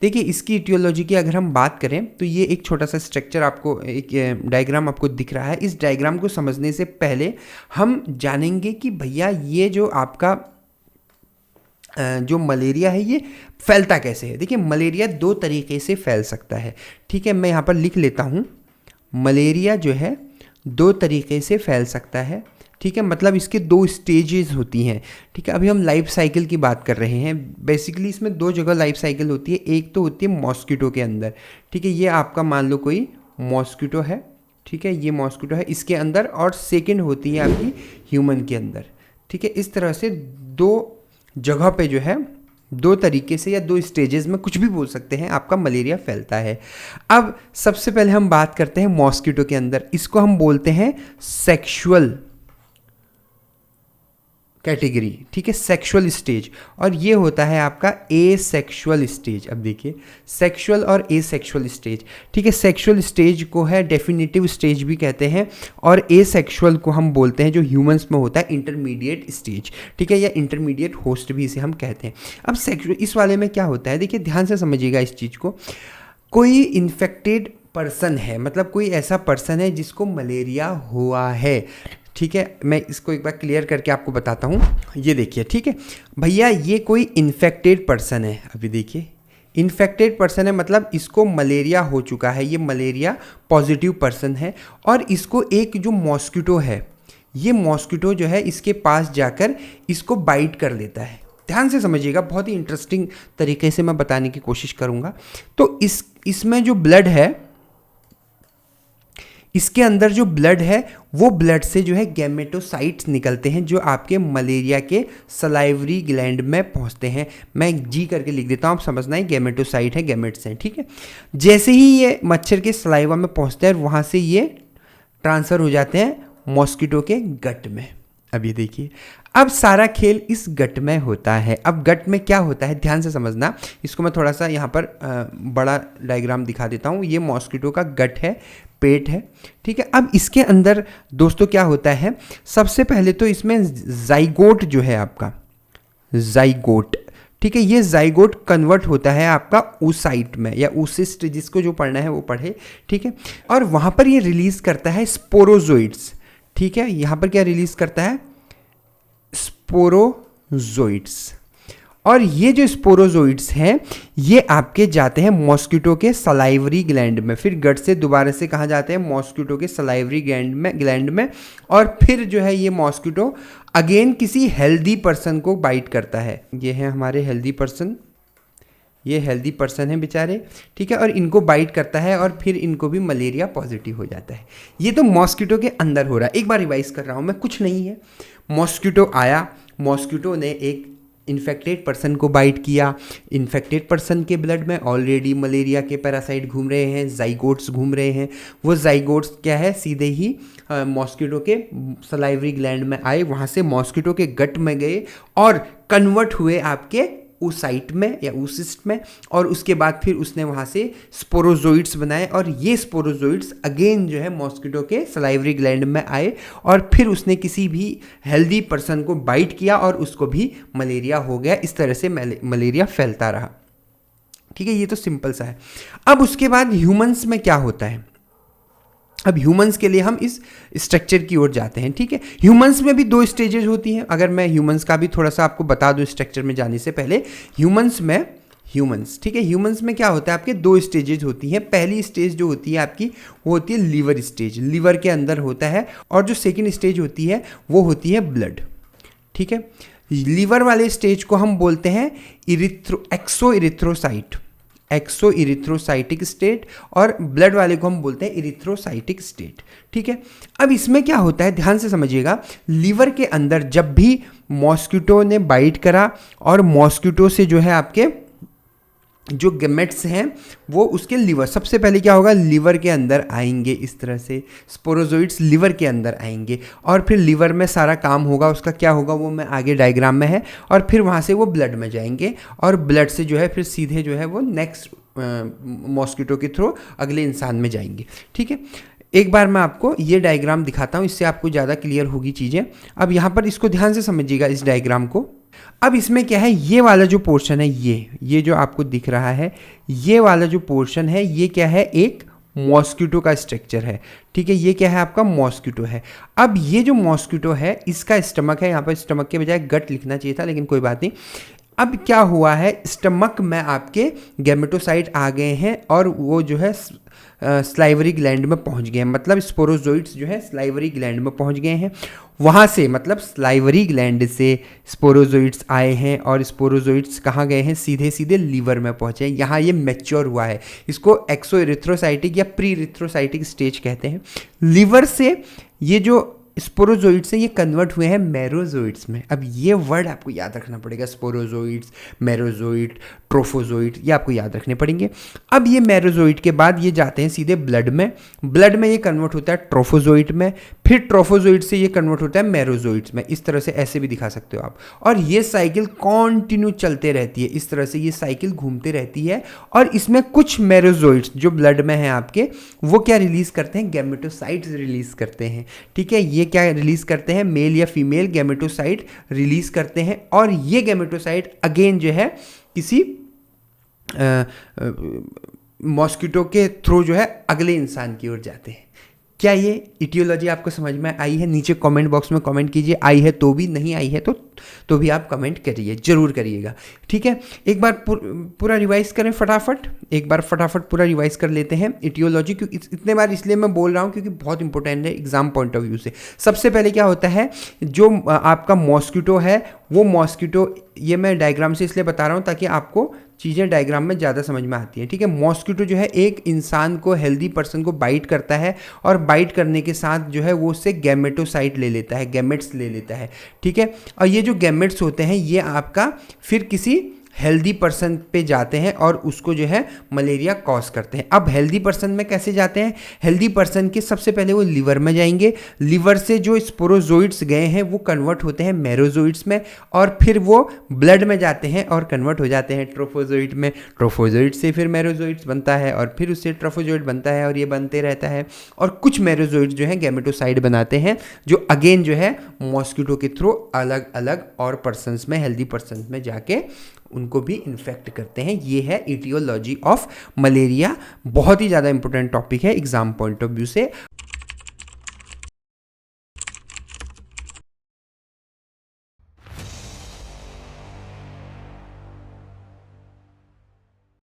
देखिए इसकी इटियोलॉजी की अगर हम बात करें तो ये एक छोटा सा स्ट्रक्चर आपको, एक डायग्राम आपको दिख रहा है। इस डायग्राम को समझने से पहले हम जानेंगे कि भैया ये जो आपका जो मलेरिया है ये फैलता कैसे है। देखिए मलेरिया दो तरीके से फैल सकता है, ठीक है। मैं यहाँ पर लिख लेता हूँ, मलेरिया जो है दो तरीके से फैल सकता है, ठीक है। मतलब इसके दो स्टेजेस होती हैं, ठीक है। अभी हम लाइफ साइकिल की बात कर रहे हैं। बेसिकली इसमें दो जगह लाइफ साइकिल होती है। एक तो होती है मॉस्किटो के अंदर, ठीक है। ये आपका मान लो कोई मॉस्किटो है, ठीक है, ये मॉस्किटो है इसके अंदर, और सेकेंड होती है आपकी ह्यूमन के अंदर, ठीक है। इस तरह से दो जगह पे जो है, दो तरीके से या दो स्टेजेस में, कुछ भी बोल सकते हैं, आपका मलेरिया फैलता है। अब सबसे पहले हम बात करते हैं मॉस्किटो के अंदर। इसको हम बोलते हैं सेक्सुअल कैटेगरी, ठीक है, सेक्सुअल स्टेज। और ये होता है आपका एसेक्सुअल स्टेज। अब देखिए सेक्सुअल और एसेक्सुअल स्टेज, ठीक है। सेक्सुअल स्टेज को है डेफिनेटिव स्टेज भी कहते हैं, और एसेक्सुअल को हम बोलते हैं, जो ह्यूमंस में होता है, इंटरमीडिएट स्टेज, ठीक है, या इंटरमीडिएट होस्ट भी इसे हम कहते हैं। अब सेक्सुअल इस वाले में क्या होता है, देखिए ध्यान से समझिएगा इस चीज़ को। कोई इन्फेक्टेड पर्सन है, मतलब कोई ऐसा पर्सन है जिसको मलेरिया हुआ है, ठीक है। मैं इसको एक बार क्लियर करके आपको बताता हूँ। ये देखिए, ठीक है भैया, ये कोई इन्फेक्टेड पर्सन है। अभी देखिए इन्फेक्टेड पर्सन है, मतलब इसको मलेरिया हो चुका है, ये मलेरिया पॉजिटिव पर्सन है। और इसको एक जो मॉस्किटो है, ये मॉस्किटो जो है इसके पास जाकर इसको बाइट कर लेता है। ध्यान से समझिएगा, बहुत ही इंटरेस्टिंग तरीके से मैं बताने की कोशिश करूँगा। तो इसमें जो ब्लड है, इसके अंदर जो ब्लड है, वो ब्लड से जो है गैमेटोसाइट्स निकलते हैं, जो आपके मलेरिया के सलाइवरी ग्लैंड में पहुंचते हैं। मैं जी करके लिख देता हूँ, आप समझना है, गैमेटोसाइट है, गैमेट्स हैं, ठीक है। जैसे ही ये मच्छर के सलाइवा में पहुंचते हैं, वहाँ से ये ट्रांसफ़र हो जाते हैं मॉस्किटो के गट में। अब ये देखिए, अब सारा खेल इस गट में होता है। अब गट में क्या होता है, ध्यान से समझना। इसको मैं थोड़ा सा यहाँ पर बड़ा डायग्राम दिखा देता हूँ। ये मॉस्किटो का गट है, पेट है, ठीक है। अब इसके अंदर दोस्तों क्या होता है, सबसे पहले तो इसमें जाइगोट जो है आपका, जाइगोट, ठीक है, ये जाइगोट कन्वर्ट होता है आपका oocyte में, या oocyst, जिसको जो पढ़ना है वो पढ़े, ठीक है। और वहाँ पर ये रिलीज करता है स्पोरोजोइड्स, ठीक है। यहाँ पर क्या रिलीज करता है, स्पोरोजोइड्स। और ये जो स्पोरोजोइड्स हैं, ये आपके जाते हैं मॉस्किटो के सलाइवरी ग्लैंड में, फिर गट से दोबारा से कहाँ जाते हैं, मॉस्किटो के सलाइवरी ग्लैंड में। और फिर जो है ये मॉस्किटो अगेन किसी हेल्दी पर्सन को बाइट करता है। ये है हमारे हेल्दी पर्सन, ये हेल्दी पर्सन है बेचारे, ठीक है। और इनको बाइट करता है, और फिर इनको भी मलेरिया पॉजिटिव हो जाता है। ये तो मॉस्किटो के अंदर हो रहा है। एक बार रिवाइज कर रहा हूँ मैं, कुछ नहीं है। मॉस्किटो आया, मॉस्किटो ने एक इन्फेक्टेड पर्सन को बाइट किया। इन्फेक्टेड पर्सन के ब्लड में ऑलरेडी मलेरिया के पैरासाइट घूम रहे हैं, जाइगोट्स घूम रहे हैं। वो जाइगोट्स क्या है, सीधे ही मॉस्किटो के सलाइवरी ग्लैंड में आए, वहाँ से मॉस्किटो के गट में गए और कन्वर्ट हुए आपके oocyte में या oocyst में। और उसके बाद फिर उसने वहाँ से स्पोरोजोइड्स बनाए, और ये स्पोरोजोइड्स अगेन जो है मॉस्किटो के सलाइवरी ग्लैंड में आए, और फिर उसने किसी भी हेल्दी पर्सन को बाइट किया और उसको भी मलेरिया हो गया। इस तरह से मलेरिया फैलता रहा, ठीक है। ये तो सिंपल सा है। अब उसके बाद ह्यूमंस में क्या होता है, अब ह्यूमंस के लिए हम इस स्ट्रक्चर की ओर जाते हैं, ठीक है। ह्यूमंस में भी दो स्टेजेस होती हैं। अगर मैं ह्यूमंस का भी थोड़ा सा आपको बता दूं स्ट्रक्चर में जाने से पहले, ह्यूमंस, ठीक है, ह्यूमंस में क्या होता है, आपके दो स्टेजेस होती हैं। पहली स्टेज जो होती है आपकी, वो होती है लीवर स्टेज, लीवर के अंदर होता है। और जो सेकेंड स्टेज होती है वो होती है ब्लड, ठीक है। लीवर वाले स्टेज को हम बोलते हैं एक्सो इरिथ्रोसाइटिक स्टेट, और ब्लड वाले को हम बोलते हैं इरिथ्रोसाइटिक स्टेट, ठीक है। अब इसमें क्या होता है, ध्यान से समझिएगा। लीवर के अंदर जब भी मॉस्किटो ने बाइट करा, और मॉस्किटो से जो है आपके जो गैमेट्स हैं वो उसके लीवर, सबसे पहले क्या होगा, लीवर के अंदर आएंगे। इस तरह से स्पोरोजोइड्स लीवर के अंदर आएंगे, और फिर लीवर में सारा काम होगा, उसका क्या होगा वो मैं आगे डायग्राम में है। और फिर वहाँ से वो ब्लड में जाएंगे, और ब्लड से जो है फिर सीधे जो है वो नेक्स्ट मॉस्किटो के थ्रू अगले इंसान में जाएंगे, ठीक है। एक बार मैं आपको ये डायग्राम दिखाता हूँ, इससे आपको ज़्यादा क्लियर होगी चीज़ें। अब यहाँ पर इसको ध्यान से समझिएगा इस डायग्राम को। अब इसमें क्या है, ये वाला जो पोर्शन है, ये जो आपको दिख रहा है, ये वाला जो पोर्शन है, ये क्या है, एक मॉस्किटो का स्ट्रक्चर है। ठीक है, ये क्या है, आपका मॉस्किटो है। अब ये जो मॉस्किटो है, इसका स्टमक है, यहाँ पर स्टमक के बजाय गट लिखना चाहिए था, लेकिन कोई बात नहीं। अब क्या हुआ है, स्टमक में आपके गैमेटोसाइट आ गए हैं और वो जो है स्लाइवरी ग्लैंड में पहुंच गए हैं, मतलब स्पोरोजोइट्स जो है स्लाइवरी ग्लैंड में पहुंच गए हैं। वहाँ से मतलब स्लाइवरी ग्लैंड से स्पोरोजोइट्स आए हैं और स्पोरोजोइट्स कहाँ गए हैं, सीधे सीधे लीवर में पहुँचे। यहाँ ये मैच्योर हुआ है, इसको एक्सोइरिथ्रोसाइटिक या प्री इरिथ्रोसाइटिक स्टेज कहते हैं। लीवर से ये जो स्पोरोजोइट्स है, ये कन्वर्ट हुए हैं मेरोजोइट्स में। अब ये वर्ड आपको याद रखना पड़ेगा, स्पोरोजोइट्स, मेरोजोइट, ट्रोफोजोइट, ये आपको याद रखने पड़ेंगे। अब ये मेरोजोइट के बाद ये जाते हैं सीधे ब्लड में, ब्लड में ये कन्वर्ट होता है ट्रोफोजोइट में, फिर ट्रोफोजोइट से ये कन्वर्ट होता है मेरोजोइट्स में। इस तरह से ऐसे भी दिखा सकते हो आप। और ये साइकिल कॉन्टिन्यू चलते रहती है, इस तरह से ये साइकिल घूमती रहती है। और इसमें कुछ मेरोजोइट्स जो ब्लड में हैं आपके, वो क्या रिलीज करते हैं, गैमेटोसाइट्स रिलीज करते हैं। ठीक है, ये क्या रिलीज करते हैं, मेल या फीमेल गैमेटोसाइट रिलीज करते हैं। और ये गैमेटोसाइट अगेन जो है किसी मॉस्किटो के थ्रू जो है अगले इंसान की ओर जाते हैं। क्या ये इटियोलॉजी आपको समझ में आई है? नीचे कमेंट बॉक्स में कमेंट कीजिए, आई है तो भी, नहीं आई है तो भी आप कमेंट करिए, जरूर करिएगा। ठीक है, एक बार पूरा रिवाइज करें फटाफट, एक बार फटाफट पूरा रिवाइज कर लेते हैं इटियोलॉजी। क्योंकि इतने बार इसलिए मैं बोल रहा हूँ क्योंकि बहुत इंपॉर्टेंट है एग्जाम पॉइंट ऑफ व्यू से। सबसे पहले क्या होता है, जो आपका मॉस्किटो है, वो मॉस्किटो, ये मैं डायग्राम से इसलिए बता रहा हूँ ताकि आपको चीज़ें डायग्राम में ज़्यादा समझ में आती हैं। ठीक है, मॉस्किटो जो है एक इंसान को, हेल्दी पर्सन को बाइट करता है और बाइट करने के साथ जो है वो उससे गैमेटोसाइट ले लेता है, गैमेट्स ले लेता है। ठीक है, और ये जो गैमेट्स होते हैं ये आपका फिर किसी हेल्दी पर्सन पे जाते हैं और उसको जो है मलेरिया कॉज करते हैं। अब हेल्दी पर्सन में कैसे जाते हैं, हेल्दी पर्सन के सबसे पहले वो लिवर में जाएंगे, लिवर से जो स्पोरोजोइट्स गए हैं वो कन्वर्ट होते हैं मेरोजोइट्स में, और फिर वो ब्लड में जाते हैं और कन्वर्ट हो जाते हैं ट्रोफोजोइट में, ट्रोफोजोइट से फिर मेरोजोइट्स बनता है और फिर उससे ट्रोफोजोइट बनता है और ये बनते रहता है। और कुछ मेरोजोइट्स जो है गैमेटोसाइट बनाते हैं जो अगेन जो है मॉस्किटो के थ्रू अलग अलग और पर्सन्स में, हेल्दी पर्सन्स में जाके उनको भी इन्फेक्ट करते हैं। ये है इटियोलॉजी ऑफ मलेरिया, बहुत ही ज़्यादा इंपॉर्टेंट टॉपिक है एग्जाम पॉइंट ऑफ व्यू से।